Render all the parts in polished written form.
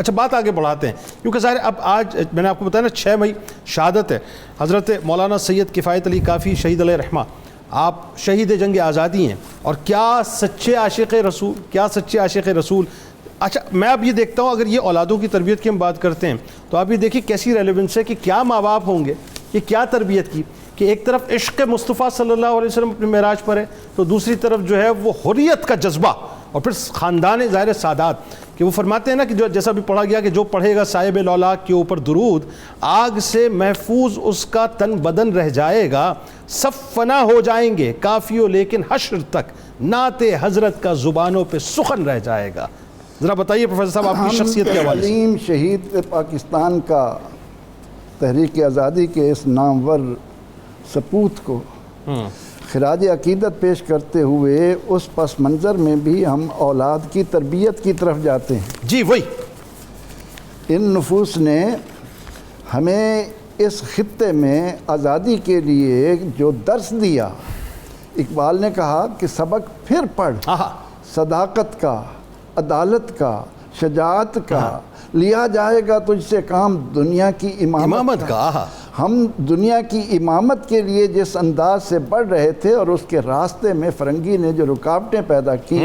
اچھا بات آگے بڑھاتے ہیں، کیونکہ ظاہر اب آج میں نے آپ کو بتایا نا 6 مئی شہادت ہے حضرت مولانا سید کفایت علی کافی شہید علیہ رحمہ، آپ شہید جنگ آزادی ہیں، اور کیا سچے عاشق رسول، کیا سچے عاشق رسول۔ اچھا میں اب یہ دیکھتا ہوں، اگر یہ اولادوں کی تربیت کی ہم بات کرتے ہیں تو آپ یہ دیکھیں کیسی ریلیونس ہے کہ کیا ماں باپ ہوں گے، یہ کیا تربیت کی کہ ایک طرف عشق مصطفیٰ صلی اللہ علیہ وسلم اپنے معراج پر ہے، تو دوسری طرف جو ہے وہ حریت کا جذبہ، اور پھر خاندان ظاہر سادات کہ وہ فرماتے ہیں نا کہ جو جیسا بھی پڑھا گیا کہ جو پڑھے گا صاحب لولاک کے اوپر درود، آگ سے محفوظ اس کا تن بدن رہ جائے گا، سب فنا ہو جائیں گے کافیوں لیکن حشر تک نعت حضرت کا زبانوں پہ سخن رہ جائے گا۔ ذرا بتائیے پروفیسر صاحب آپ کی شخصیت کے حوالے سے۔ عظیم شہید پاکستان کا تحریک آزادی کے اس نامور سپوت کو خراج عقیدت پیش کرتے ہوئے اس پس منظر میں بھی ہم اولاد کی تربیت کی طرف جاتے ہیں۔ جی وہی ان نفوس نے ہمیں اس خطے میں آزادی کے لیے جو درس دیا، اقبال نے کہا کہ سبق پھر پڑھ، صداقت کا، عدالت کا، شجاعت کا، لیا جائے گا تجھ سے کام دنیا کی امامت کا۔ ہم دنیا کی امامت کے لیے جس انداز سے بڑھ رہے تھے اور اس کے راستے میں فرنگی نے جو رکاوٹیں پیدا کی،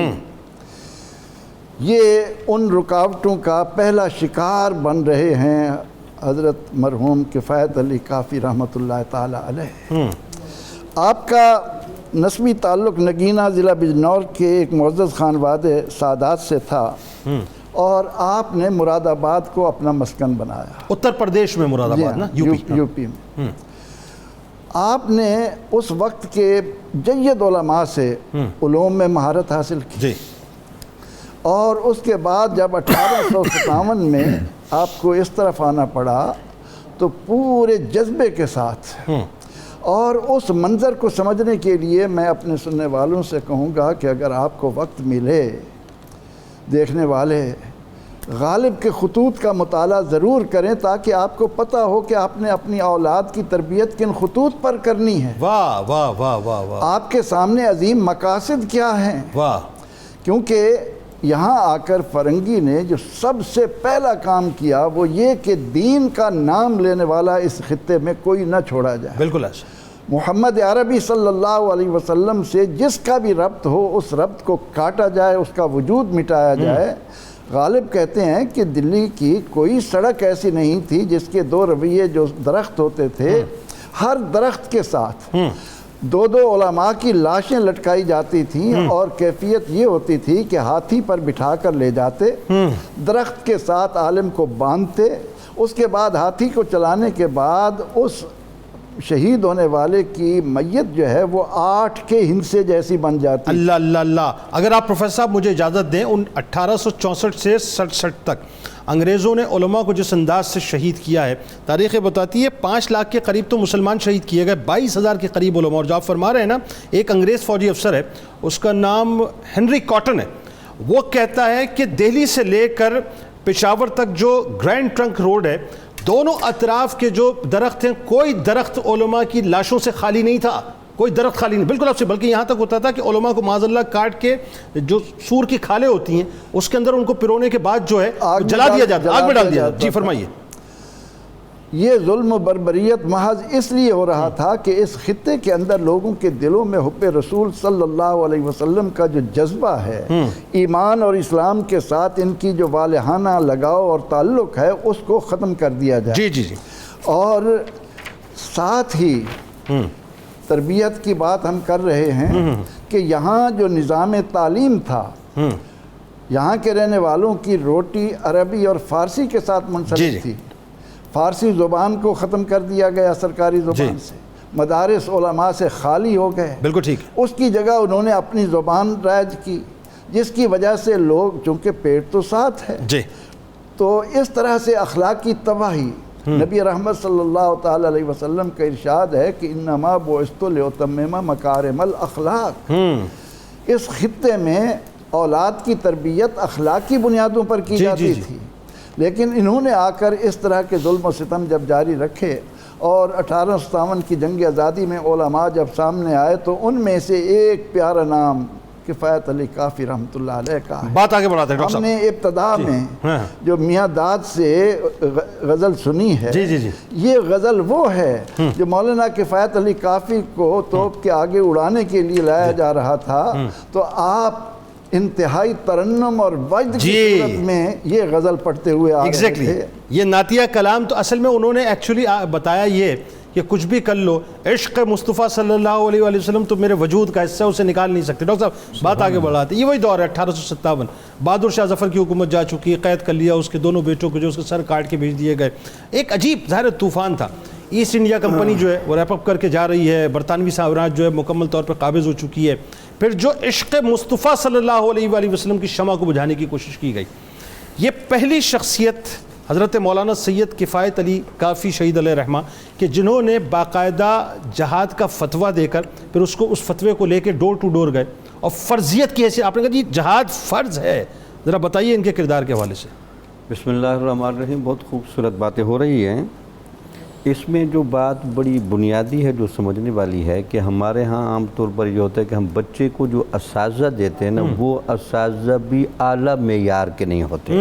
یہ ان رکاوٹوں کا پہلا شکار بن رہے ہیں حضرت مرحوم کفایت علی کافی رحمۃ اللہ تعالی علیہ۔ آپ کا نسبی تعلق نگینہ ضلع بجنور کے ایک معزز خانوادے سادات سے تھا، اور آپ نے مراد آباد کو اپنا مسکن بنایا، اتر پردیش میں مراد آباد نا، یو پی میں۔ آپ نے اس وقت کے جید علماء سے علوم میں مہارت حاصل کی، اور اس کے بعد جب 1857 میں آپ کو اس طرف آنا پڑا تو پورے جذبے کے ساتھ، اور اس منظر کو سمجھنے کے لیے میں اپنے سننے والوں سے کہوں گا کہ اگر آپ کو وقت ملے، دیکھنے والے غالب کے خطوط کا مطالعہ ضرور کریں تاکہ آپ کو پتہ ہو کہ آپ نے اپنی اولاد کی تربیت کن خطوط پر کرنی ہے۔ واہ واہ واہ واہ واہ، آپ کے سامنے عظیم مقاصد کیا ہیں۔ واہ، کیونکہ یہاں آ کر فرنگی نے جو سب سے پہلا کام کیا وہ یہ کہ دین کا نام لینے والا اس خطے میں کوئی نہ چھوڑا جائے۔ بالکل ایسا۔ محمد عربی صلی اللہ علیہ وسلم سے جس کا بھی ربط ہو اس ربط کو کاٹا جائے، اس کا وجود مٹایا جائے۔ غالب کہتے ہیں کہ دلی کی کوئی سڑک ایسی نہیں تھی جس کے 2 رویے جو درخت ہوتے تھے، ہر درخت کے ساتھ 2 علماء کی لاشیں لٹکائی جاتی تھیں، اور کیفیت یہ ہوتی تھی کہ ہاتھی پر بٹھا کر لے جاتے، درخت کے ساتھ عالم کو باندھتے، اس کے بعد ہاتھی کو چلانے کے بعد اس شہید ہونے والے کی میت جو ہے وہ 8 کے ہندسے جیسی بن جاتی۔ اللہ اللہ اللہ، اگر آپ پروفیسر صاحب مجھے اجازت دیں، ان 1864 سے 67 تک انگریزوں نے علماء کو جس انداز سے شہید کیا ہے، تاریخ بتاتی ہے 5 لاکھ کے قریب تو مسلمان شہید کیے گئے، 22,000 کے قریب علماء، اور جو آپ فرما رہے ہیں نا، ایک انگریز فوجی افسر ہے، اس کا نام ہنری کاٹن ہے، وہ کہتا ہے کہ دہلی سے لے کر پشاور تک جو گرینڈ ٹرنک روڈ ہے، دونوں اطراف کے جو درخت ہیں، کوئی درخت علماء کی لاشوں سے خالی نہیں تھا، کوئی درخت خالی نہیں، بالکل آپ سے، بلکہ یہاں تک ہوتا تھا کہ علماء کو معاذ اللہ کاٹ کے جو سور کی کھالیں ہوتی ہیں اس کے اندر ان کو پرونے کے بعد جو ہے جلا دیا جاتا، آگ میں ڈال دیا جاتا۔ جی فرمائیے۔ یہ ظلم و بربریت محض اس لیے ہو رہا تھا کہ اس خطے کے اندر لوگوں کے دلوں میں حب رسول صلی اللہ علیہ وسلم کا جو جذبہ ہے، ایمان اور اسلام کے ساتھ ان کی جو والہانہ لگاؤ اور تعلق ہے، اس کو ختم کر دیا جائے۔ جی جی جی۔ اور ساتھ ہی تربیت کی بات ہم کر رہے ہیں کہ یہاں جو نظام تعلیم تھا، یہاں کے رہنے والوں کی روٹی عربی اور فارسی کے ساتھ منسلک تھی۔ فارسی زبان کو ختم کر دیا گیا سرکاری زبان سے، مدارس علماء سے خالی ہو گئے، بالکل ٹھیک۔ اس کی جگہ انہوں نے اپنی زبان رائج کی، جس کی وجہ سے لوگ، چونکہ پیٹ تو ساتھ ہے، تو اس طرح سے اخلاقی تباہی۔ نبی رحمت صلی اللہ تعالی علیہ وسلم کا ارشاد ہے کہ انما بعثت لاتمم مکارم الاخلاق۔ اس خطے میں اولاد کی تربیت اخلاقی بنیادوں پر کی جاتی تھی، لیکن انہوں نے آ کر اس طرح کے ظلم و ستم جب جاری رکھے، اور 1857 کی جنگ آزادی میں علماء جب سامنے آئے تو ان میں سے ایک پیارا نام کفایت علی کافی رحمۃ اللہ علیہ کا ہے۔ بات آگے بڑھاتے ہیں ڈاکٹر ہم صاحب۔ نے ابتدا میں ہاں۔ جو میاں داد سے غزل سنی ہے، جی جی جی، یہ غزل وہ ہے جو مولانا کفایت علی کافی کو توپ کے آگے اڑانے کے لیے لایا جا رہا تھا، تو آپ انتہائی ترنم اور وجد کی صورت میں یہ غزل پڑھتے ہوئے آ رہے تھے۔ یہ نعتیہ کلام تو اصل میں انہوں نے ایکچولی بتایا یہ کہ کچھ بھی کر لو، عشق مصطفیٰ صلی اللہ علیہ وآلہ وسلم تو میرے وجود کا حصہ، اسے نکال نہیں سکتے۔ ڈاکٹر صاحب بات آگے بڑھاتے ہیں، یہ وہی دور ہے 1857، بہادر شاہ ظفر کی حکومت جا چکی ہے، قید کر لیا اس کے دونوں بیٹوں کو جو اس کے سر کاٹ کے بھیج دیے گئے۔ ایک عجیب ظاہر طوفان تھا، ایسٹ انڈیا کمپنی جو ہے وہ ریپ اپ کر کے جا رہی ہے، برطانوی سامراج جو ہے مکمل طور پر قابض ہو چکی ہے، پھر جو عشق مصطفیٰ صلی اللہ علیہ وآلہ وسلم کی شمع کو بجھانے کی کوشش کی گئی۔ یہ پہلی شخصیت حضرت مولانا سید کفایت علی کافی شہید علیہ رحمہ کہ جنہوں نے باقاعدہ جہاد کا فتویٰ دے کر پھر اس فتوے کو لے کے ڈور ٹو ڈور گئے اور فرضیت کی حیثیت آپ نے کہا جی جہاد فرض ہے، ذرا بتائیے ان کے کردار کے حوالے سے۔ بسم اللہ الرحمن الرحیم، بہت خوبصورت باتیں ہو رہی ہیں۔ اس میں جو بات بڑی بنیادی ہے جو سمجھنے والی ہے کہ ہمارے ہاں عام طور پر یہ ہوتا ہے کہ ہم بچے کو جو اساتذہ دیتے ہیں نا، وہ اساتذہ بھی اعلیٰ معیار کے نہیں ہوتے۔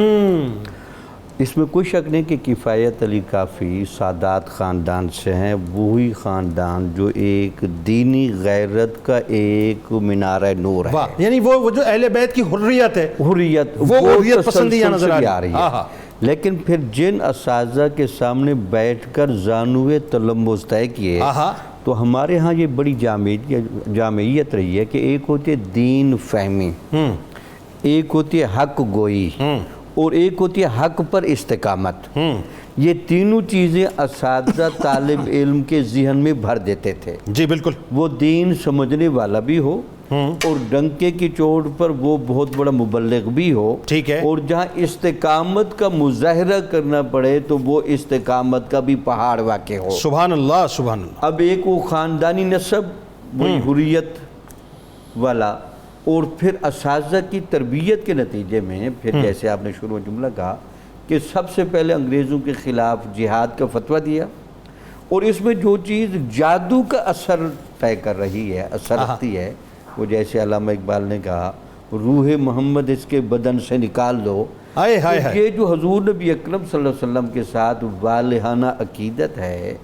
اس میں کوئی شک نہیں کہ کفایت علی کافی سادات خاندان سے ہیں، وہی خاندان جو ایک دینی غیرت کا ایک منارہ نور ہے، یعنی وہ جو اہل بیت کی حریت ہے، حریت وہ حریت پسندیاں نظر آ رہی ہے۔ لیکن پھر جن اساتذہ کے سامنے بیٹھ کر زانوِ تلمذ طے کیے تو ہمارے ہاں یہ بڑی جامعیت رہی ہے کہ ایک ہوتی ہے دین فہمی، ایک ہوتی ہے حق گوئی، اور ایک ہوتی ہے حق پر استقامت۔ یہ تینوں چیزیں اساتذہ طالب علم کے ذہن میں بھر دیتے تھے۔ جی بالکل، وہ دین سمجھنے والا بھی ہو اور ڈنکے کی چوٹ پر وہ بہت بڑا مبلغ بھی ہو، ٹھیک ہے، اور جہاں استقامت کا مظاہرہ کرنا پڑے تو وہ استقامت کا بھی پہاڑ واقع ہو۔ سبحان اللہ سبحان اللہ۔ اب ایک وہ خاندانی نسب، وہی حریت والا، اور پھر اساتذہ کی تربیت کے نتیجے میں پھر جیسے آپ نے شروع میں جملہ کہا کہ سب سے پہلے انگریزوں کے خلاف جہاد کا فتویٰ دیا، اور اس میں جو چیز جادو کا اثر طے کر رہی ہے، اثر رکھتی ہے، وہ جیسے علامہ اقبال نے کہا روح محمد اس کے بدن سے نکال دو۔ یہ جو حضور نبی اکرم صلی اللہ علیہ وسلم کے ساتھ والہانہ عقیدت ہے،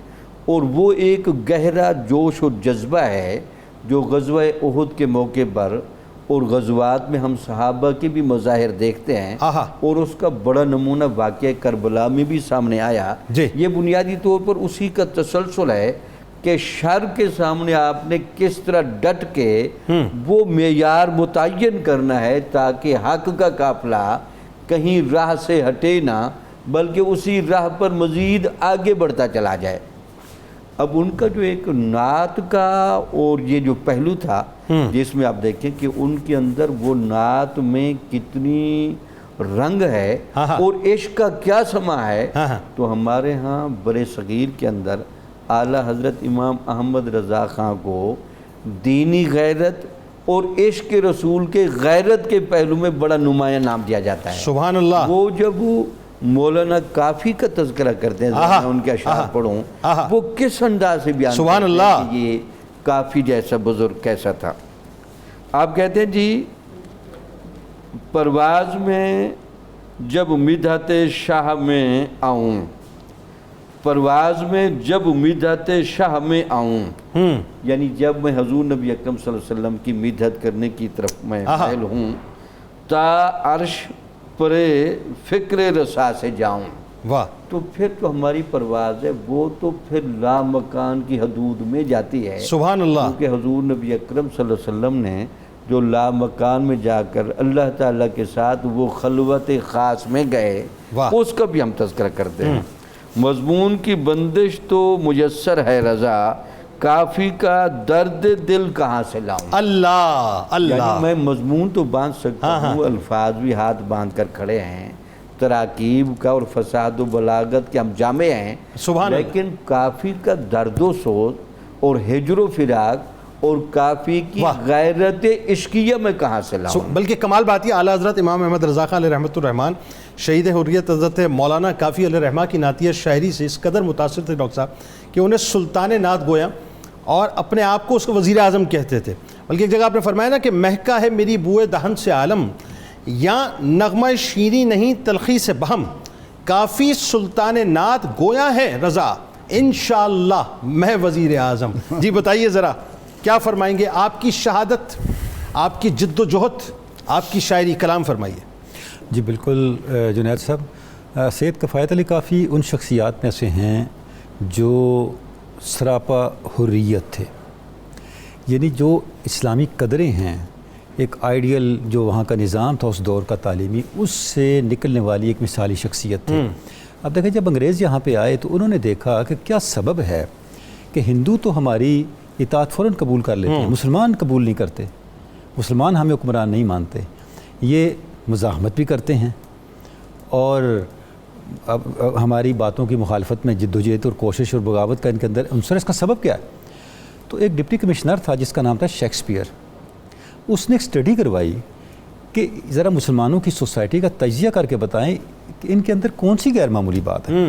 اور وہ ایک گہرا جوش و جذبہ ہے جو غزوہ احد کے موقع پر اور غزوات میں ہم صحابہ کے بھی مظاہر دیکھتے ہیں، اور اس کا بڑا نمونہ واقعہ کربلا میں بھی سامنے آیا۔ یہ بنیادی طور پر اسی کا تسلسل ہے کہ شر کے سامنے آپ نے کس طرح ڈٹ کے وہ معیار متعین کرنا ہے تاکہ حق کا قافلہ کہیں راہ سے ہٹے نہ بلکہ اسی راہ پر مزید آگے بڑھتا چلا جائے۔ اب ان کا جو ایک نعت کا اور یہ جو پہلو تھا جس میں آپ دیکھیں کہ ان کے اندر وہ نعت میں کتنی رنگ ہے اور عشق کا کیا سما ہے، تو ہمارے ہاں برے صغیر کے اندر اعلیٰ حضرت امام احمد رضا خان کو دینی غیرت اور عشق رسول کے غیرت کے پہلو میں بڑا نمایاں نام دیا جاتا ہے۔ سبحان اللہ۔ وہ جب مولانا کافی کا تذکرہ کرتے ہیں، میں ان کے اشعار پڑھوں، وہ کس انداز سے بیان سبحان کرتے اللہ ہیں کہ یہ کافی جیسا بزرگ کیسا تھا۔ آپ کہتے ہیں جی پرواز میں جب مدحت شاہ میں آؤں، پرواز میں جب مدحت شاہ میں آؤں، یعنی جب میں حضور نبی اکرم صلی اللہ علیہ وسلم کی مدحت کرنے کی طرف میں مائل ہوں، تا عرش پر فکر رسا سے جاؤں، تو پھر تو ہماری پرواز ہے وہ تو پھر لا مکان کی حدود میں جاتی ہے۔ سبحان اللہ۔ کیونکہ حضور نبی اکرم صلی اللہ علیہ وسلم نے جو لا مکان میں جا کر اللہ تعالیٰ کے ساتھ وہ خلوت خاص میں گئے، اس کا بھی ہم تذکرہ کرتے ہیں۔ مضمون کی بندش تو میسر ہے رضا، کافی کا درد دل کہاں سے لاؤں۔ اللہ اللہ، یعنی میں مضمون تو باندھ سکتا ہوں، الفاظ بھی ہاتھ باندھ کر کھڑے ہیں، تراکیب کا اور فساد و بلاغت کے ہم جامع ہیں، لیکن کافی کا درد و سوز اور ہجر و فراق اور کافی کی غیرت عشقیہ میں کہاں سے لاؤں۔ بلکہ کمال بات یہ اعلیٰ حضرت امام احمد رضا خان علیہ رحمۃ الرحمن شہید حریت حضرت مولانا کافی علیہ رحمہ کی نعتیہ شاعری سے اس قدر متاثر تھے ڈاکٹر صاحب کہ انہیں سلطان نعت گویا اور اپنے آپ کو اس کو وزیر اعظم کہتے تھے. بلکہ ایک جگہ آپ نے فرمایا نا کہ مہکا ہے میری بوئے دہن سے عالم, یا نغمہ شیریں نہیں تلخی سے بہم, کافی سلطان نعت گویا ہے رضا, انشاءاللہ میں وزیر اعظم. جی بتائیے ذرا کیا فرمائیں گے, آپ کی شہادت, آپ کی جد و جہد, آپ کی شاعری, کلام فرمائیے. جی بالکل جنید صاحب, سید کفایت علی کافی ان شخصیات میں سے ہیں جو سراپا حریت تھے. یعنی جو اسلامی قدریں ہیں, ایک آئیڈیل جو وہاں کا نظام تھا اس دور کا تعلیمی, اس سے نکلنے والی ایک مثالی شخصیت تھی. اب دیکھیں جب انگریز یہاں پہ آئے تو انہوں نے دیکھا کہ کیا سبب ہے کہ ہندو تو ہماری اطاعت فوراً قبول کر لیتے ہیں, مسلمان قبول نہیں کرتے, مسلمان ہمیں حکمران نہیں مانتے, یہ مزاحمت بھی کرتے ہیں اور اب ہماری باتوں کی مخالفت میں جدوجہد اور کوشش اور بغاوت کا ان کے اندر عنصر. اس کا سبب کیا ہے؟ تو ایک ڈپٹی کمشنر تھا جس کا نام تھا شیکسپیئر, اس نے ایک اسٹڈی کروائی کہ ذرا مسلمانوں کی سوسائٹی کا تجزیہ کر کے بتائیں کہ ان کے اندر کون سی غیر معمولی بات ہے.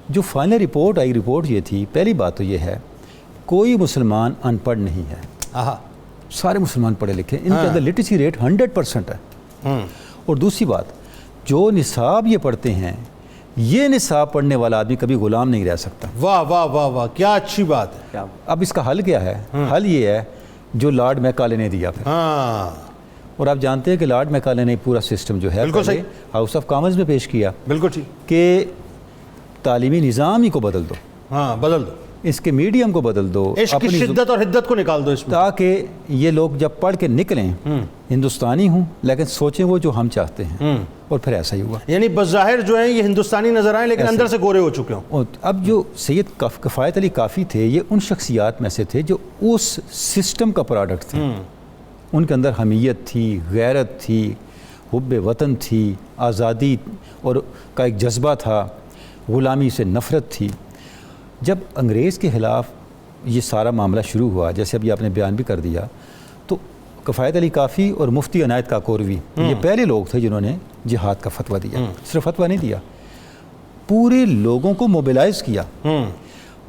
جو فائنل رپورٹ آئی, رپورٹ یہ تھی, پہلی بات تو یہ ہے کوئی مسلمان ان پڑھ نہیں ہے, سارے مسلمان پڑھے لکھے, ان کے اندر لٹریسی ریٹ 100% ہے. اور دوسری بات, جو نصاب یہ پڑھتے ہیں, یہ نصاب پڑھنے والا آدمی کبھی غلام نہیں رہ سکتا. واہ واہ واہ واہ, کیا اچھی بات ہے. اب اس کا حل کیا ہے؟ حل یہ ہے جو لارڈ میکالے نے دیا پھر. اور آپ جانتے ہیں کہ لارڈ میکالے نے پورا سسٹم جو ہے ہاؤس آف کامنز میں پیش کیا, بالکل ٹھیک, کہ تعلیمی نظام ہی کو بدل دو, بدل دو, اس کے میڈیم کو بدل دو, عشق کی شدت اور حدت کو نکال دو اس میں, تاکہ یہ لوگ جب پڑھ کے نکلیں ہندوستانی ہوں لیکن سوچیں وہ جو ہم چاہتے ہیں. اور پھر ایسا ہی ہوا. یعنی بظاہر جو ہیں یہ ہندوستانی نظر آئیں لیکن اندر سے گورے ہو چکے ہوں. اب جو سید کفایت علی کافی تھے, یہ ان شخصیات میں سے تھے جو اس سسٹم کا پروڈکٹ تھے. ان کے اندر حمیت تھی, غیرت تھی, حب وطن تھی, آزادی اور کا ایک جذبہ تھا, غلامی سے نفرت تھی. جب انگریز کے خلاف یہ سارا معاملہ شروع ہوا, جیسے ابھی آپ نے بیان بھی کر دیا, تو کفایت علی کافی اور مفتی عنایت کاکوروی یہ پہلے لوگ تھے جنہوں نے جہاد کا فتویٰ دیا. صرف فتویٰ نہیں دیا, پورے لوگوں کو موبیلائز کیا,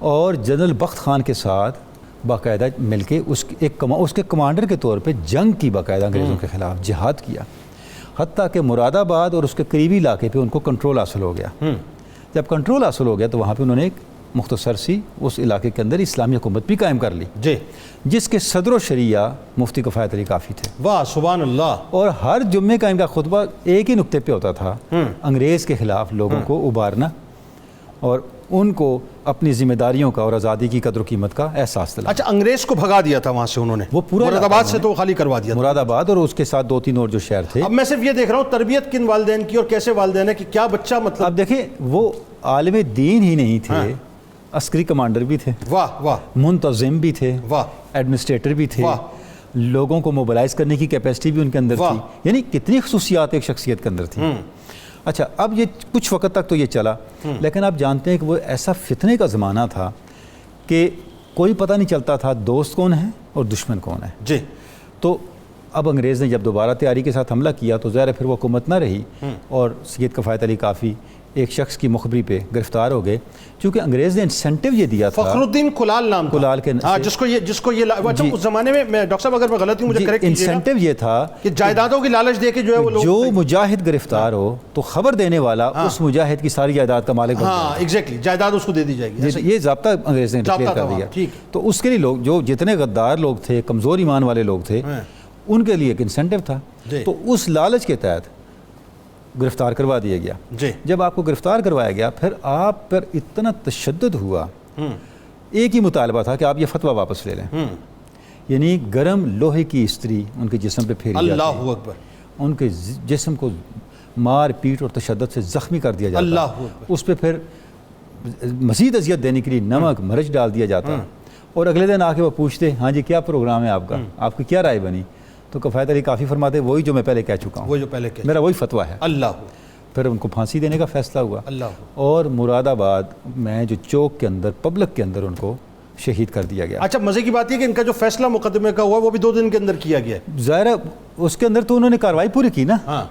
اور جنرل بخت خان کے ساتھ باقاعدہ مل کے اس کے کمانڈر کے طور پہ جنگ کی, باقاعدہ انگریزوں کے خلاف جہاد کیا. حتیٰ کہ مراد آباد اور اس کے قریبی علاقے پہ ان کو کنٹرول حاصل ہو گیا. جب کنٹرول حاصل ہو گیا تو وہاں پہ انہوں نے ایک مختصر سی اس علاقے کے اندر اسلامی حکومت بھی قائم کر لی, جس کے صدر و شریعہ مفتی کفایت علی کافی تھے. واہ سبحان اللہ. اور ہر جمعے کا ان کا خطبہ ایک ہی نقطے پہ ہوتا تھا, انگریز کے خلاف لوگوں کو ابھارنا اور ان کو اپنی ذمہ داریوں کا اور آزادی کی قدر و قیمت کا احساس دلانا. اچھا, انگریز کو بھگا دیا تھا وہاں سے انہوں نے, وہ پورا مراد آباد سے تو خالی کروا دیا, مراد آباد اور اس کے ساتھ 2-3 اور جو شہر تھے. اب میں صرف یہ دیکھ رہا ہوں تربیت کن والدین کی اور کیسے والدین ہے کہ کیا بچہ مطلب. اب دیکھیں وہ عالم دین ہی نہیں تھے, عسکری کمانڈر بھی تھے, واہ واہ, منتظم بھی تھے, واہ, ایڈمنسٹریٹر بھی تھے, واہ, لوگوں کو موبلائز کرنے کی کیپیسٹی بھی ان کے اندر تھی. یعنی کتنی خصوصیات ایک شخصیت کے اندر تھی. اچھا, اب یہ کچھ وقت تک تو یہ چلا, لیکن آپ جانتے ہیں کہ وہ ایسا فتنے کا زمانہ تھا کہ کوئی پتہ نہیں چلتا تھا دوست کون ہے اور دشمن کون ہے. جی, تو اب انگریز نے جب دوبارہ تیاری کے ساتھ حملہ کیا تو ظاہر ہے پھر وہ حکومت نہ رہی, اور سید کفایت علی کافی ایک شخص کی مخبری پہ گرفتار ہو گئے, چونکہ انگریز نے انسینٹیو یہ دیا تھا. فخر الدین کلال نام تھا, کلال کے, جس کو یہ اچھا اس زمانے میں ڈاکٹر صاحب اگر میں غلط ہوں مجھے کریکٹ کیجیے گا, انسینٹیو یہ تھا کہ جائیدادوں کی لالچ دے کے جو ہے وہ جو مجاہد گرفتار ہو تو خبر دینے والا اس مجاہد کی ساری جائیداد کا مالک بن جائے. ہاں ایگزیکٹلی, جائیداد اس کو دے دی جائے گی. یہ ضابطہ انگریز نے ڈکلیئر کر دیا. تو اس کے لیے لوگ جو جتنے غدار لوگ تھے, کمزور ایمان والے لوگ تھے, ان کے لیے ایک انسینٹیو تھا. تو اس لالچ کے تحت گرفتار کروا دیا گیا. جب آپ کو گرفتار کروایا گیا پھر آپ پر اتنا تشدد ہوا, ایک ہی مطالبہ تھا کہ آپ یہ فتویٰ واپس لے لیں. یعنی گرم لوہے کی استری ان کے جسم پہ پھیری جاتی, اللہ اکبر, ان کے جسم کو مار پیٹ اور تشدد سے زخمی کر دیا جاتا, اللہ اکبر, اس پہ پھر مزید اذیت دینے کے لیے نمک مرچ ڈال دیا جاتا, اور اگلے دن آ کے وہ پوچھتے ہاں جی کیا پروگرام ہے آپ کا, آپ کی کیا رائے بنی, تو کفایت علی کافی فرماتے وہی جو میں پہلے کہہ چکا ہوں, وہ جو پہلے میرا وہی فتویٰ ہے. اللہ, پھر ان کو پھانسی دینے کا فیصلہ ہوا, اللہ, اور مراد آباد میں جو چوک کے اندر پبلک کے اندر ان کو شہید کر دیا گیا. اچھا, مزے کی بات یہ کہ ان کا جو فیصلہ مقدمے کا ہوا وہ بھی 2 دن کے اندر کیا گیا ہے. ظاہر ہے اس کے اندر تو انہوں نے کارروائی پوری کی نا.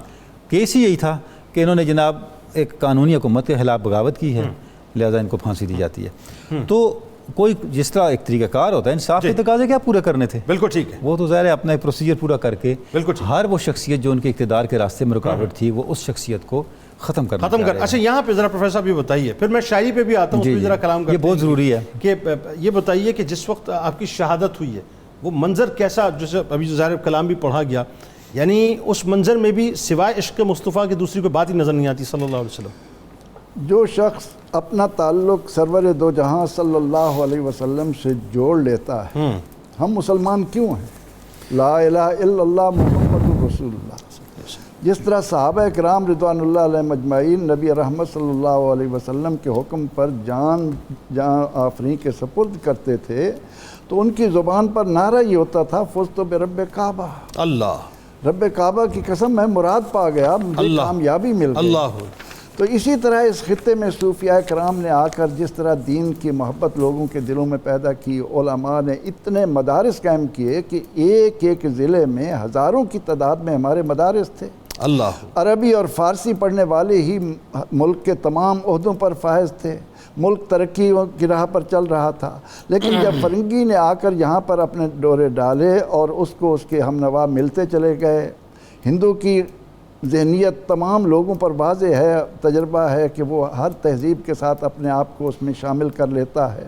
کیس ہی یہی تھا کہ انہوں نے جناب ایک قانونی حکومت کے خلاف بغاوت کی ہے, لہذا ان کو پھانسی دی جاتی ہے. تو کوئی جس طرح ایک طریقہ کار ہوتا ہے، انصاف کے تقاضے کیا پورے کرنے تھے، بالکل ٹھیک ہے، وہ تو ظاہر ہے اپنا ایک پروسیجر پورا کر کے بالکل ٹھیک، ہر وہ شخصیت جو ان کے اقتدار کے راستے میں رکاوٹ تھی وہ اس شخصیت کو ختم کرنا چاہ رہے ہیں۔ اچھا یہاں پہ ذرا پروفیسر صاحب یہ بتائیے، پھر میں شاعری پہ بھی آتا ہوں، اس پہ ذرا کلام کرتے یہ بہت ضروری ہے کہ یہ بتائیے کہ جس وقت آپ کی شہادت ہوئی ہے وہ منظر کیسا، جیسے ابھی جو ظاہر کلام بھی پڑھا گیا، یعنی اس منظر میں بھی سوائے عشق مصطفیٰ کی دوسری کوئی بات ہی نظر نہیں آتی صلی اللہ علیہ وسلم۔ جو شخص اپنا تعلق سرور دو جہاں صلی اللہ علیہ وسلم سے جوڑ لیتا ہے، ہم مسلمان کیوں ہیں؟ لا الہ الا اللہ محمد رسول اللہ۔ جس طرح صحابہ کرام رضوان اللہ علیہ مجمعین نبی رحمت صلی اللہ علیہ وسلم کے حکم پر جان آفریں کے سپرد کرتے تھے، تو ان کی زبان پر نعرہ یہ ہوتا تھا فزت برب کعبہ، اللہ، رب کعبہ کی قسم میں مراد پا گیا، مجھے کامیابی مل گئی۔ اللہ۔ تو اسی طرح اس خطے میں صوفیاء کرام نے آ کر جس طرح دین کی محبت لوگوں کے دلوں میں پیدا کی، علماء نے اتنے مدارس قائم کیے کہ ایک ایک ضلع میں ہزاروں کی تعداد میں ہمارے مدارس تھے۔ اللہ، عربی اور فارسی پڑھنے والے ہی ملک کے تمام عہدوں پر فائز تھے، ملک ترقی کی راہ پر چل رہا تھا۔ لیکن جب فرنگی نے آ کر یہاں پر اپنے ڈورے ڈالے اور اس کو اس کے ہم نوا ملتے چلے گئے، ہندو کی ذہنیت تمام لوگوں پر واضح ہے، تجربہ ہے کہ وہ ہر تہذیب کے ساتھ اپنے آپ کو اس میں شامل کر لیتا ہے،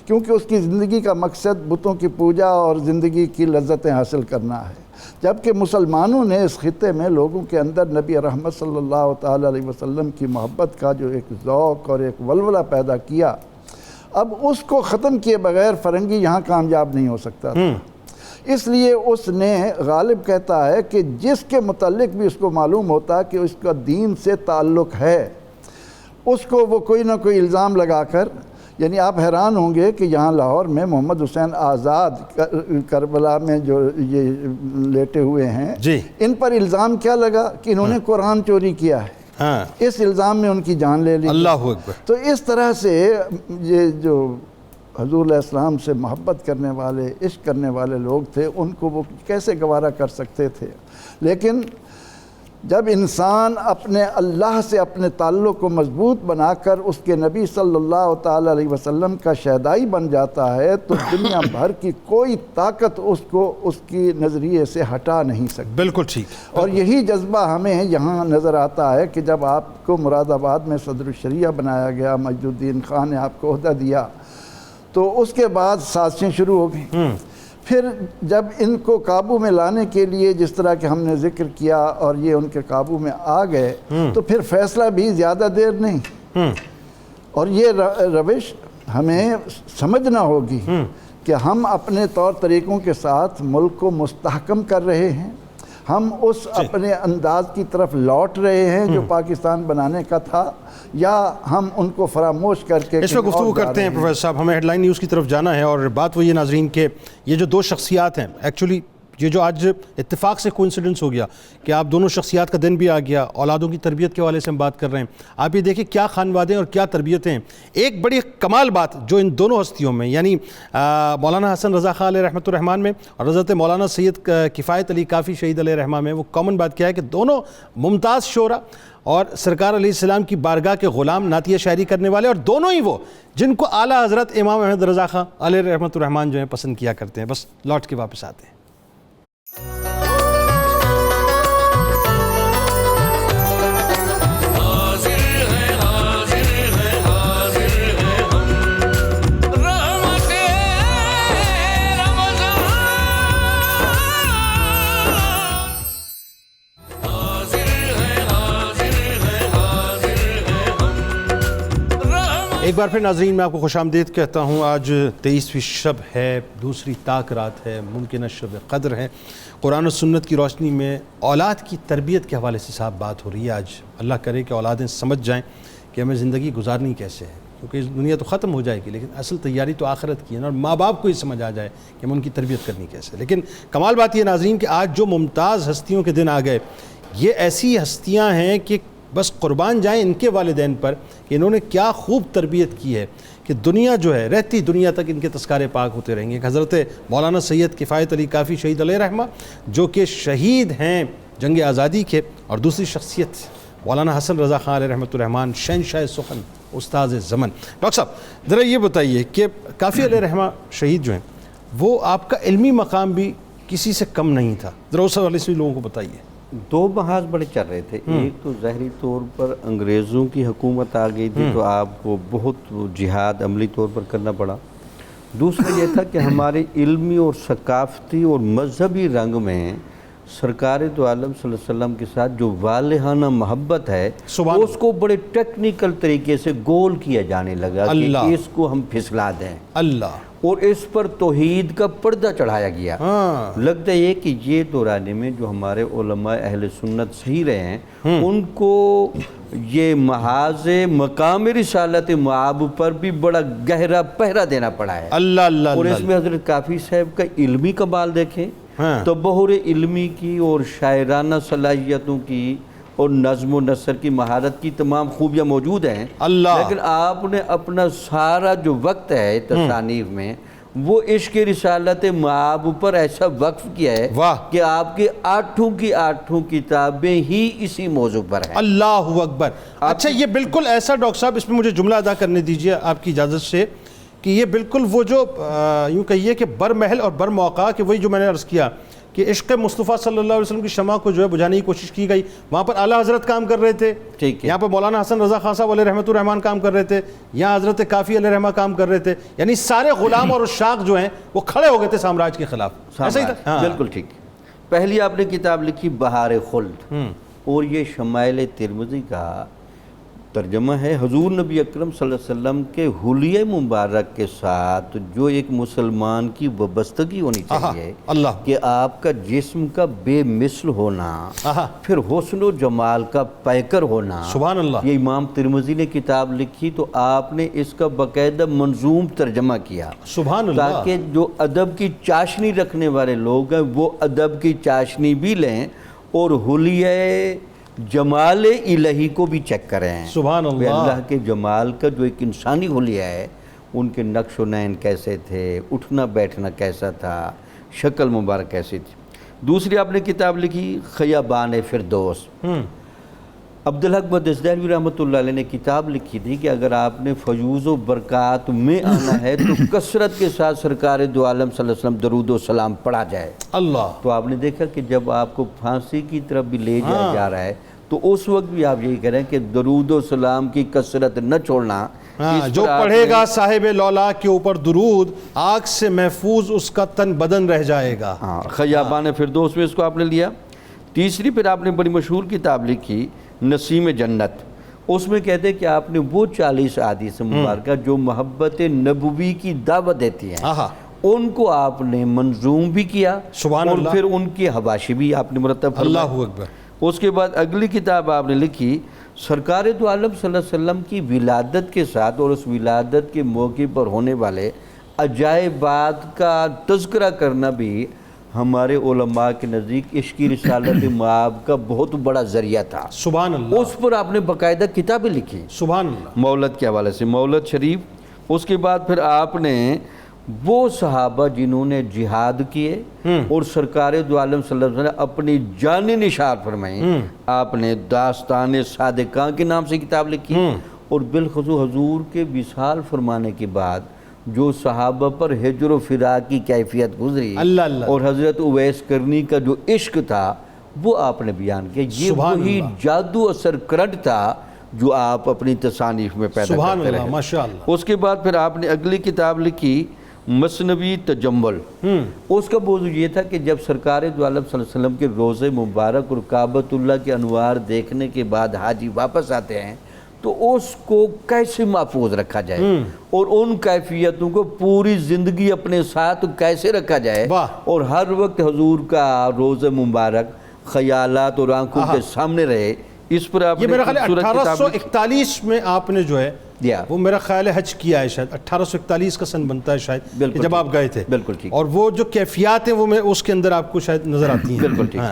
کیونکہ اس کی زندگی کا مقصد بتوں کی پوجا اور زندگی کی لذتیں حاصل کرنا ہے۔ جبکہ مسلمانوں نے اس خطے میں لوگوں کے اندر نبی رحمت صلی اللہ تعالی علیہ وسلم کی محبت کا جو ایک ذوق اور ایک ولولہ پیدا کیا، اب اس کو ختم کیے بغیر فرنگی یہاں کامیاب نہیں ہو سکتا تھا۔ اس لیے اس نے، غالب کہتا ہے کہ جس کے متعلق بھی اس کو معلوم ہوتا کہ اس کا دین سے تعلق ہے، اس کو وہ کوئی نہ کوئی الزام لگا کر، یعنی آپ حیران ہوں گے کہ یہاں لاہور میں محمد حسین آزاد کربلا میں جو یہ لیٹے ہوئے ہیں، جی، ان پر الزام کیا لگا کہ انہوں نے قرآن چوری کیا ہے، ہاں، اس الزام میں ان کی جان لے لی۔ اللہ اکبر۔ تو اس طرح سے یہ جو حضور علیہ السلام سے محبت کرنے والے، عشق کرنے والے لوگ تھے، ان کو وہ کیسے گوارا کر سکتے تھے؟ لیکن جب انسان اپنے اللہ سے اپنے تعلق کو مضبوط بنا کر اس کے نبی صلی اللہ تعالی علیہ وسلم کا شہدائی بن جاتا ہے، تو دنیا بھر کی کوئی طاقت اس کو اس کی نظریے سے ہٹا نہیں سکتی۔ بالکل ٹھیک۔ اور یہی جذبہ ہمیں یہاں نظر آتا ہے کہ جب آپ کو مراد آباد میں صدر الشریعہ بنایا گیا، مجد الدین خان نے آپ کو عہدہ دیا، تو اس کے بعد سازشیں شروع ہو گئیں۔ پھر جب ان کو قابو میں لانے کے لیے جس طرح کہ ہم نے ذکر کیا اور یہ ان کے قابو میں آ گئے، تو پھر فیصلہ بھی زیادہ دیر نہیں، اور یہ روش ہمیں سمجھنا ہوگی کہ ہم اپنے طور طریقوں کے ساتھ ملک کو مستحکم کر رہے ہیں، ہم اس اپنے انداز کی طرف لوٹ رہے ہیں جو پاکستان بنانے کا تھا، یا ہم ان کو فراموش کر کے اس میں گفتگو کرتے ہیں پروفیسر صاحب۔ ہمیں ہیڈ لائن نیوز کی طرف جانا ہے، اور بات وہی ہے ناظرین کہ یہ جو دو شخصیات ہیں، ایکچولی یہ جو آج اتفاق سے کوئنسیڈنس ہو گیا کہ آپ دونوں شخصیات کا دن بھی آ گیا، اولادوں کی تربیت کے حوالے سے ہم بات کر رہے ہیں۔ آپ یہ دیکھیں کیا خانوادیں اور کیا تربیتیں ہیں۔ ایک بڑی کمال بات جو ان دونوں ہستیوں میں، یعنی مولانا حسن رضا خان علیہ رحمۃ الرحمان میں اور حضرت مولانا سید کفایت علی کافی شہید علیہ رحمہ میں، وہ کامن بات کیا ہے کہ دونوں ممتاز شعراء اور سرکار علیہ السلام کی بارگاہ کے غلام، نعتیہ شاعری کرنے والے، اور دونوں ہی وہ جن کو اعلیٰ حضرت امام احمد رضا خان علیہ رحمۃ الرحمان جو ہیں پسند کیا کرتے ہیں۔ بس لوٹ کے واپس آتے ہیں۔ ایک بار پھر ناظرین میں آپ کو خوش آمدید کہتا ہوں۔ آج 23ویں شب ہے، دوسری طاق رات ہے، ممکنہ شب قدر ہے۔ قرآن و سنت کی روشنی میں اولاد کی تربیت کے حوالے سے صاحب بات ہو رہی ہے آج۔ اللہ کرے کہ اولادیں سمجھ جائیں کہ ہمیں زندگی گزارنی کیسے ہے، کیونکہ اس دنیا تو ختم ہو جائے گی، لیکن اصل تیاری تو آخرت کی ہے نا، اور ماں باپ کو یہ سمجھ آ جائے کہ ہمیں ان کی تربیت کرنی کیسے۔ لیکن کمال بات یہ ناظرین کہ آج جو ممتاز ہستیوں کے دن آ گئے، یہ ایسی ہستیاں ہیں کہ بس قربان جائیں ان کے والدین پر کہ انہوں نے کیا خوب تربیت کی ہے کہ دنیا جو ہے، رہتی دنیا تک ان کے تذکارے پاک ہوتے رہیں گے۔ حضرت مولانا سید کفایت علی کافی شہید علیہ رحمہ جو کہ شہید ہیں جنگ آزادی کے، اور دوسری شخصیت مولانا حسن رضا خان علیہ رحمۃ الرحمان، شہنشاہ سخن، استاذ زمن. ڈاکٹر صاحب ذرا یہ بتائیے کہ کافی علیہ رحمہ شہید جو ہیں وہ آپ کا علمی مقام بھی کسی سے کم نہیں تھا، ذرا اس حوالے سے لوگوں کو بتائیے. دو محاذ بڑے چل رہے تھے. ایک تو ظاہری طور پر انگریزوں کی حکومت آ گئی تھی تو آپ کو بہت جہاد عملی طور پر کرنا پڑا. دوسرا یہ تھا کہ ہمارے علمی اور ثقافتی اور مذہبی رنگ میں سرکار دو عالم صلی اللہ علیہ وسلم کے ساتھ جو والہانہ محبت ہے اس کو بڑے ٹیکنیکل طریقے سے گول کیا جانے لگا کہ اس کو ہم پھسلا دیں اللہ، اور اس پر توحید کا پردہ چڑھایا گیا. لگتا ہے کہ یہ دورانی میں جو ہمارے علماء اہل سنت صحیح رہے ہیں ان کو یہ محاذ مقام رسالت مآب پر بھی بڑا گہرا پہرا دینا پڑا ہے. اللہ اللہ. اور اس میں حضرت کافی صاحب کا علمی کمال دیکھیں، تبحر علمی کی اور شاعرانہ صلاحیتوں کی اور نظم و نثر کی مہارت کی تمام خوبیاں موجود ہیں. لیکن آپ نے اپنا سارا جو وقت ہے تصانیف میں وہ عشق رسالت مآب پر ایسا وقف کیا ہے کہ آپ کے 8 کی 8 کتابیں ہی اسی موضوع پر ہیں. اللہ اکبر. اچھا یہ بالکل ایسا ڈاکٹر صاحب اس میں مجھے جملہ ادا کرنے دیجیے آپ کی اجازت سے کہ یہ بالکل وہ جو یوں کہیے کہ برمحل اور برموقع کہ وہی جو میں نے عرض کیا کہ عشق مصطفیٰ صلی اللہ علیہ وسلم کی شمع کو جو ہے بجھانے کی کوشش کی گئی. وہاں پر اعلیٰ حضرت کام کر رہے تھے، یہاں پر مولانا حسن رضا خان صاحب علیہ رحمۃ الرحمان کام کر رہے تھے، یہاں حضرت کافی علیہ رحمہ کام کر رہے تھے. یعنی سارے غلام اور عشاق جو ہیں وہ کھڑے ہو گئے تھے سامراج کے خلاف. ایسا ہی تھا؟ بالکل ٹھیک. پہلی آپ نے کتاب لکھی بہار خلد، اور یہ شمائل ترمذی کا ترجمہ ہے. حضور نبی اکرم صلی اللہ علیہ وسلم کے حلیہ مبارک کے ساتھ جو ایک مسلمان کی وابستگی ہونی چاہیے کہ آپ کا جسم کا بے مثل ہونا، پھر حسن و جمال کا پیکر ہونا. سبحان اللہ. یہ امام ترمذی نے کتاب لکھی تو آپ نے اس کا باقاعدہ منظوم ترجمہ کیا. سبحان اللہ. تاکہ جو ادب کی چاشنی رکھنے والے لوگ ہیں وہ ادب کی چاشنی بھی لیں اور حلیہ جمال الہی کو بھی چیک کریں. سبحان اللہ. اللہ کے جمال کا جو ایک انسانی حلیہ ہے، ان کے نقش و نین کیسے تھے، اٹھنا بیٹھنا کیسا تھا، شکل مبارک کیسی تھی. دوسری آپ نے کتاب لکھی خیابان فردوس. عبدالحق بدس دہلوی رحمۃ اللہ علیہ نے کتاب لکھی تھی کہ اگر آپ نے فیوض و برکات میں آنا ہے تو کثرت کے ساتھ سرکار دو عالم صلی اللہ علیہ وسلم درود و سلام پڑھا جائے. اللہ. تو آپ نے دیکھا کہ جب آپ کو پھانسی کی طرف بھی لے جایا جا رہا ہے تو اس وقت بھی آپ یہی کہہ رہے ہیں کہ درود و سلام کی کثرت نہ چھوڑنا. جو پڑھے گا صاحب لولا کے اوپر درود آگ سے محفوظ اس کا تن بدن رہ جائے گا. خیابان فردوس میں اس کو آپ نے لیا. تیسری پھر آپ نے بڑی مشہور کتاب لکھی نسیم جنت. اس میں کہتے ہیں کہ آپ نے وہ 40 احادیث مبارکہ جو محبت نبوی کی دعوت دیتی ہیں ان کو آپ نے منظوم بھی کیا اور پھر ان کی حواشی بھی آپ نے مرتب فرمایا. اللہ اکبر. اس کے بعد اگلی کتاب آپ نے لکھی سرکار دو عالم صلی اللہ علیہ وسلم کی ولادت کے ساتھ اور اس ولادت کے موقع پر ہونے والے عجائبات کا تذکرہ کرنا بھی ہمارے علماء کے نزدیک عشقی رسالت مآب کا بہت بڑا ذریعہ تھا. سبحان اللہ. اس پر آپ نے باقاعدہ کتابیں لکھی. سبحان اللہ. مولد کے حوالے سے مولد شریف. اس کے بعد پھر آپ نے وہ صحابہ جنہوں نے جہاد کیے اور سرکار دو عالم صلی اللہ علیہ وسلم اپنی جانیں نثار فرمائیں، آپ نے داستان صادقاں کے نام سے کتاب لکھی. اور بالخصوص حضور کے وصال فرمانے کے بعد جو صحابہ پر ہجر و فراق کی کیفیت گزری اور حضرت اویس کرنی کا جو عشق تھا وہ آپ نے بیان کیا. یہ وہی جادو اثر کرنٹ تھا جو آپ اپنی تصانیف میں پیدا کرتے رہے. ماشاءاللہ. اس کے بعد پھر آپ نے اگلی کتاب لکھی مثنوی تجمل. اس کا موضوع یہ تھا کہ جب سرکار دو عالم صلی اللہ علیہ وسلم کے روضہ مبارک اور کعبۃ اللہ کے انوار دیکھنے کے بعد حاجی واپس آتے ہیں تو اس کو کیسے محفوظ رکھا جائے اور ان کیفیتوں کو پوری زندگی اپنے ساتھ کیسے رکھا جائے اور ہر وقت حضور کا روضہ مبارک خیالات اور آنکھوں کے سامنے رہے. اس پر آپ یہ میرا خیال ہے 1841 میں آپ نے جو ہے وہ میرا خیال ہے حج کیا ہے، شاید 1841 کا سن بنتا ہے شاید جب آپ گئے تھے. بالکل ٹھیک. اور وہ جو کیفیات ہیں وہ اس کے اندر آپ کو شاید نظر آتی ہیں. بالکل ٹھیک.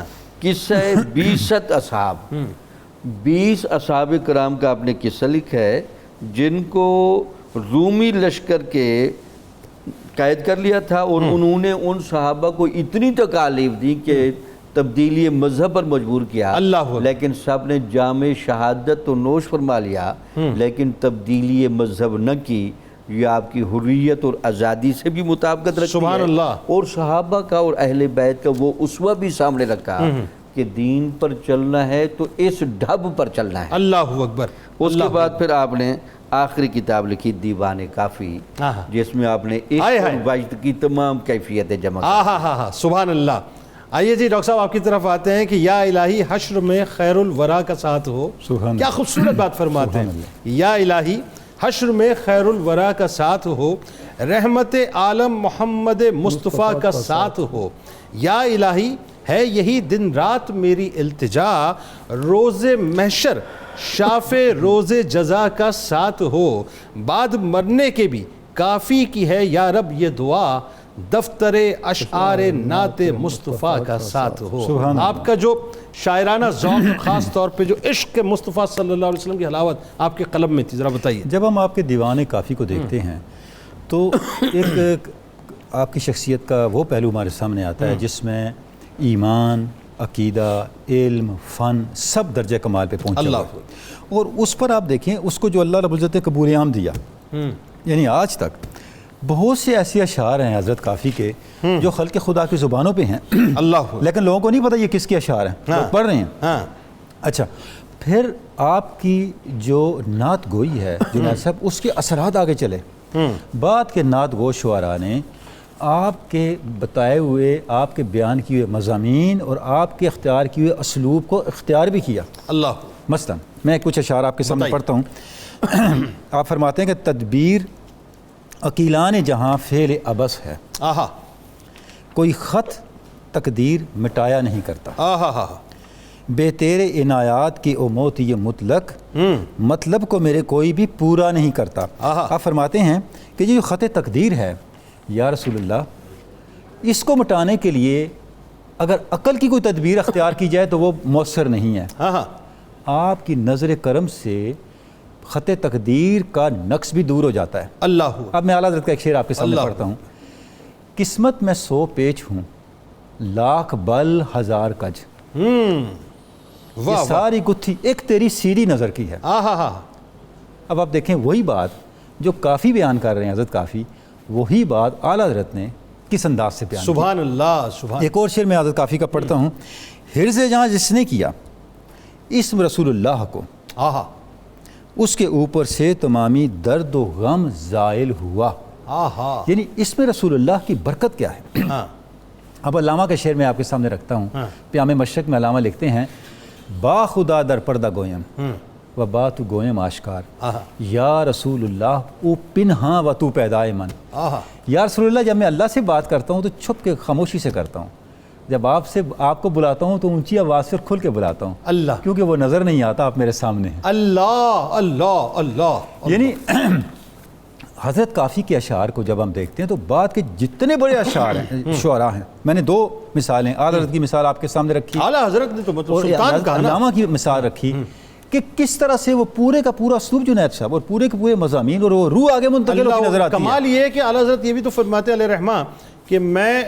قصہ 20 اصحاب، 20 اصحاب کرام کا آپ نے قصہ لکھا ہے جن کو رومی لشکر کے قید کر لیا تھا اور انہوں نے ان صحابہ کو اتنی تکالیف دی کہ تبدیلی مذہب پر مجبور کیا، اللہ اکبر۔ لیکن سب نے جام شہادت تو نوش فرما لیا، لیکن تبدیلی مذہب نہ کی۔ یہ آپ کی حریت اور آزادی سے بھی مطابقت رکھتی ہے، سبحان اللہ۔ اور صحابہ کا اور اہل بیت کا وہ اسوہ بھی سامنے رکھا کہ دین پر چلنا ہے تو اس ڈھب پر چلنا ہے۔ اللہ اکبر۔ اس کے بعد پھر آپ نے آخری کتاب لکھی دیوان کافی، جس میں آپ نے عشق اور وجد کی تمام کیفیتیں جمع کی۔ سبحان اللہ۔ آئیے جی ڈاکٹر صاحب آپ کی طرف آتے ہیں کہ یا الہی حشر میں خیر الورا کا ساتھ ہو۔ سبحان کیا خوبصورت بات فرماتے ہیں، یا الہی حشر میں خیر الورا کا ساتھ ہو، رحمت عالم محمد مصطفیٰ کا ساتھ ہو۔ یا الہی ہے یہی دن رات میری التجا، روز محشر شاف روز جزا کا ساتھ ہو۔ بعد مرنے کے بھی کافی کی ہے یا رب یہ دعا، دفتر اشعار نعت مصطفیٰ کا ساتھ ہو۔ آپ کا جو شاعرانہ ذوق، خاص طور پہ جو عشق مصطفیٰ صلی اللہ علیہ وسلم کی حلاوت آپ کے قلم میں تھی، ذرا بتائیے۔ جب ہم آپ کے دیوان کافی کو دیکھتے ہیں تو ایک آپ کی شخصیت کا وہ پہلو ہمارے سامنے آتا ہے جس میں ایمان، عقیدہ، علم، فن سب درجہ کمال پہ پہنچا ہوا ہے۔ اور اس پر آپ دیکھیں اس کو جو اللہ رب العزت نے قبول عام دیا، یعنی آج تک بہت سے ایسے اشعار ہیں حضرت کافی کے جو خلق خدا کی زبانوں پہ ہیں، اللہ لیکن لوگوں کو نہیں پتہ یہ کس کے اشعار ہیں، لوگ پڑھ رہے ہیں۔ اچھا، پھر آپ کی جو نعت گوئی ہے جنید صاحب، اس کے اثرات آگے چلے۔ بعد کے نعت گو شعراء نے آپ کے بتائے ہوئے، آپ کے بیان کیے ہوئے مضامین اور آپ کے اختیار کیے ہوئے اسلوب کو اختیار بھی کیا۔ اللہ۔ مثلا میں کچھ اشعار آپ کے سامنے پڑھتا ہوں۔ آپ فرماتے ہیں کہ تدبیر عقیلان جہاں فعل عبث ہے، کوئی خط تقدیر مٹایا نہیں کرتا، بے تیرے عنایات کی او موت یہ مطلق، مطلب کو میرے کوئی بھی پورا نہیں کرتا۔ آپ فرماتے ہیں کہ یہ جو خط تقدیر ہے یا رسول اللہ، اس کو مٹانے کے لیے اگر عقل کی کوئی تدبیر اختیار کی جائے تو وہ مؤثر نہیں ہے۔ آپ کی نظر کرم سے خط تقدیر کا نقص بھی دور ہو جاتا ہے۔ اللہ۔ اب میں اعلیٰ حضرت کا ایک شعر آپ کے سامنے پڑھتا ہوں۔ قسمت میں 100 پیچ ہوں، لاکھ بل ہزار کج، یہ ساری گتھی ایک تیری سیدھی نظر کی ہے۔ اب آپ دیکھیں وہی بات جو کافی بیان کر رہے ہیں حضرت کافی، وہی بات اعلیٰ حضرت نے کس انداز سے بیان کی۔ سبحان اللہ، سبحان۔ ایک اور شعر میں حضرت کافی کا پڑھتا ہوں۔ حرز جہاں جس نے کیا اسم رسول اللہ کو، اس کے اوپر سے تمامی درد و غم زائل ہوا۔ یعنی اس میں رسول اللہ کی برکت کیا ہے۔ اب علامہ کا شعر میں آپ کے سامنے رکھتا ہوں۔ پیام مشرق میں علامہ لکھتے ہیں، با خدا در پردہ گویم و با تو گویم آشکار، یا رسول اللہ او پنہاں و تو پیدائے من۔ یا رسول اللہ جب میں اللہ سے بات کرتا ہوں تو چھپ کے خاموشی سے کرتا ہوں، جب آپ کو بلاتا ہوں تو اونچی آواز سے کھل کے بلاتا ہوں، اللہ، کیونکہ وہ نظر نہیں آتا، آپ میرے سامنے ہیں۔ اللہ اللہ اللہ۔ یعنی حضرت کافی کے اشعار کو جب ہم دیکھتے ہیں تو بعد کے جتنے بڑے اشعار ہیں، شعراء ہیں، میں نے 2 مثالیں، اعلیٰ حضرت کی مثال آپ کے سامنے رکھی، اعلیٰ حضرت نے تو مطلب سلطان کہا نا، علامہ کی مثال رکھی کہ کس طرح سے وہ پورے کا پورا اسلوب جنید صاحب اور پورے کے پورے مضامین اور وہ روح آگے منتقل ہوتی نظر آتی ہے۔ کمال یہ ہے کہ اعلیٰ حضرت یہ بھی تو فرماتے علیہ رحمہ کہ میں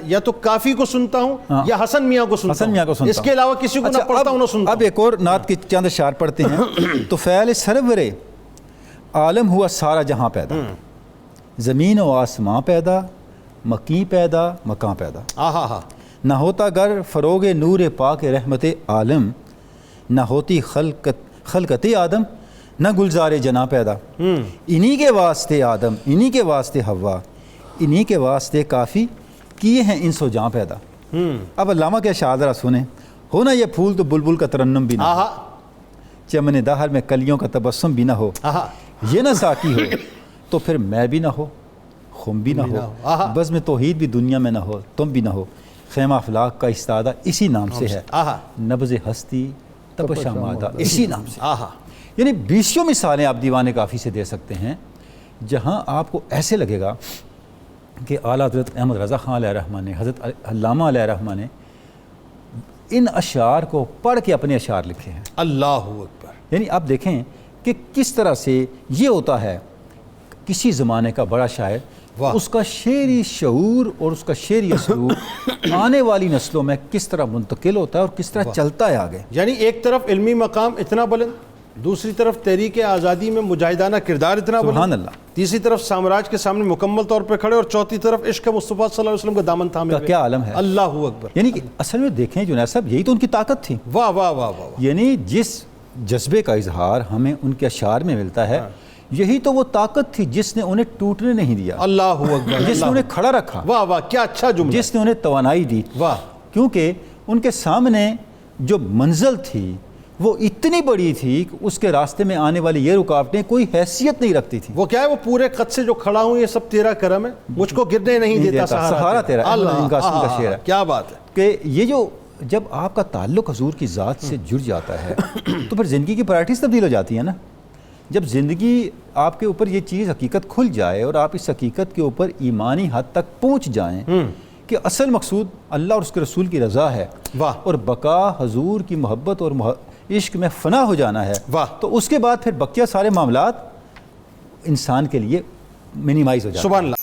یا تو کافی کو سنتا ہوں یا حسن میاں کو سنتا ہوں، اس کے علاوہ کسی کو نہ پڑھتا ہوں نہ سنتا ہوں۔ اب ایک اور نعت کے چند اشعار پڑھتے ہیں۔ تو فعل سرور عالم ہوا سارا جہاں پیدا، زمین و آسماں پیدا، مکیں پیدا، مکاں پیدا، نہ ہوتا گر فروغ نور پاک رحمت عالم، نہ ہوتی خلقت آدم، نہ گلزار جنا پیدا، انہی کے واسطے آدم، انہی کے واسطے حوا، انہی کے واسطے کافی کیے ہیں انس و جاں پیدا۔ اب علامہ کے اشعار ذرا سنیں۔ ہونا یہ پھول تو بلبل کا ترنم بھی نہ ہو، چمن دہر میں کلیوں کا تبسم بھی نہ ہو، یہ نہ ساقی ہو تو پھر میں بھی نہ ہو، خم بھی نہ ہو، بزم توحید بھی دنیا میں نہ ہو، تم بھی نہ ہو، خیمہ افلاق کا استادہ اسی نام سے ہے، نبض ہستی تپش آمادہ اسی نام سے۔ یعنی 20 مثالیں آپ دیوان کافی سے دے سکتے ہیں جہاں آپ کو ایسے لگے گا کہ اعلیٰ حضرت احمد رضا خان علیہ رحمٰن نے، حضرت علامہ علیہ رحمٰن نے ان اشعار کو پڑھ کے اپنے اشعار لکھے ہیں۔ اللہ اکبر۔ یعنی آپ دیکھیں کہ کس طرح سے یہ ہوتا ہے کسی زمانے کا بڑا شاعر واہ۔ اس کا شعری شعور اور اس کا شعری اسلوب آنے والی نسلوں میں کس طرح منتقل ہوتا ہے اور کس طرح چلتا ہے آگے. یعنی ایک طرف علمی مقام اتنا بلند، دوسری طرف تحریک آزادی میں مجاہدانہ کردار اتنا سبحان بلند، اللہ. تیسری طرف سامراج کے سامنے مکمل طور پہ کھڑے، اور چوتھی طرف عشق مصطفیٰ صلی اللہ علیہ وسلم کا دامن تھامے کا ہوئے. کیا عالم ہے. اللہ اکبر. یعنی کہ اصل میں دیکھیں جنید صاحب، یہی تو ان کی طاقت تھی. واہ واہ واہ واہ واہ. یعنی جس جذبے کا اظہار ہمیں ان کے اشعار میں ملتا ہے، یہی تو وہ طاقت تھی جس نے انہیں ٹوٹنے نہیں دیا، اللہ اکبر. جس نے انہیں کھڑا رکھا، واہ واہ کیا اچھا جملہ. جس نے انہیں توانائی دی. واہ. کیونکہ ان کے سامنے جو منزل تھی وہ اتنی بڑی تھی کہ اس کے راستے میں آنے والی یہ رکاوٹیں کوئی حیثیت نہیں رکھتی تھی. وہ کیا ہے، وہ پورے قد سے جو کھڑا ہوں یہ سب تیرا کرم ہے، مجھ کو گرنے نہیں دیتا سہارا تیرا. اللہ ان کا اصل کا شعر ہے کیا بات ہے. کہ یہ جو جب آپ کا تعلق حضور کی ذات سے جڑ جاتا ہے تو پھر زندگی کی پرائرٹیز تبدیل ہو جاتی ہیں نا. جب زندگی آپ کے اوپر یہ چیز حقیقت کھل جائے اور آپ اس حقیقت کے اوپر ایمانی حد تک پہنچ جائیں کہ اصل مقصود اللہ اور اس کے رسول کی رضا ہے، واہ. اور بقا حضور کی محبت اور عشق میں فنا ہو جانا ہے، واہ. تو اس کے بعد پھر بقیہ سارے معاملات انسان کے لیے منیمائز ہو جاتے ہیں. سبحان اللہ.